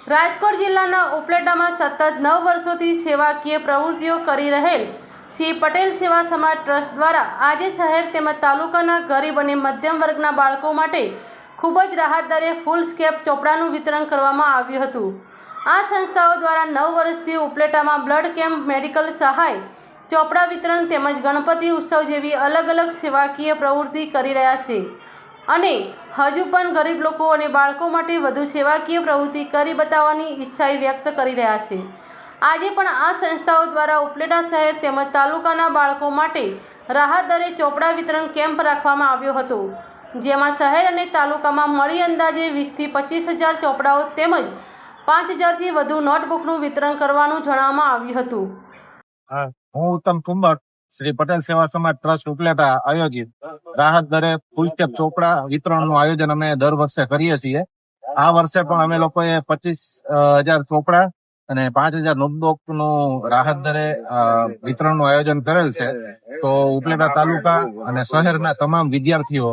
રાજકોટ જિલ્લાના ઉપલેટામાં સતત 9 વર્ષોથી સેવાકીય પ્રવૃત્તિઓ કરી રહેલ શ્રી પટેલ સેવા સમાજ ટ્રસ્ટ દ્વારા આજે શહેર તેમજ તાલુકાના ગરીબ અને મધ્યમ વર્ગના બાળકો માટે ખૂબ જ રાહત દરે ફૂલ સ્કેપ ચોપડાનું વિતરણ કરવામાં આવ્યું હતું। આ સંસ્થાઓ દ્વારા 9 વર્ષથી ઉપલેટામાં બ્લડ કેમ્પ, મેડિકલ સહાય, ચોપડા વિતરણ તેમજ ગણપતિ ઉત્સવ જેવી અલગ અલગ સેવાકીય પ્રવૃત્તિ કરી રહ્યા છે અને હજુ પણ ગરીબ લોકો અને બાળકો માટે વધુ સેવાકીય પ્રવૃત્તિ કરી બતાવવાની ઈચ્છા વ્યક્ત કરી રહ્યા છે। આજે પણ આ સંસ્થાઓ દ્વારા ઉપલેટા શહેર તેમજ તાલુકાના બાળકો માટે રાહત દરે ચોપડા વિતરણ કેમ્પ રાખવામાં આવ્યો હતો, જેમાં શહેર અને તાલુકામાં મળી અંદાજે 20 થી 25,000 ચોપડાઓ તેમજ 5,000 થી વધુ નોટબુકનું વિતરણ કરવાનું જણાવવામાં આવ્યું હતું। હું ઉત્તમ કુંભટ, શ્રી પટેલ સેવા સમાજ ટ્રસ્ટ ઉપલેટા આયોજિત રાહત દરે ફૂલકેપ ચોપડા વિતરણનું આયોજન અમે દર વર્ષે કરીએ છીએ। આ વર્ષે પણ અમે લોકોએ 25,000 ચોપડા અને 5,000 નોટબુકનું રાહત દરે વિતરણનું આયોજન કરેલ છે। તો ઉપલેટા તાલુકા અને શહેરના તમામ વિદ્યાર્થીઓ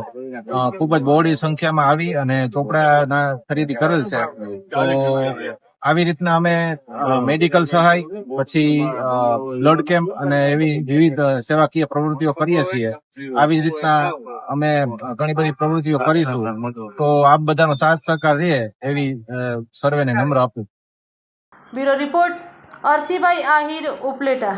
ખૂબ જ બહોળી સંખ્યામાં આવી અને ચોપડાના ખરીદી કરેલ છે। તો આવી રીતના અમે મેડિકલ સહાય, પછી બ્લડ કેમ્પ અને એવી વિવિધ સેવાકીય પ્રવૃત્તિઓ કરીએ છીએ। આવી રીતના અમે ઘણી બધી પ્રવૃત્તિઓ કરીશું, તો આપ બધાનો સાથ સહકાર રહે એવી સર્વેને નમ્ર આપું। Bureau report, Arsibhai Ahir, Upleta.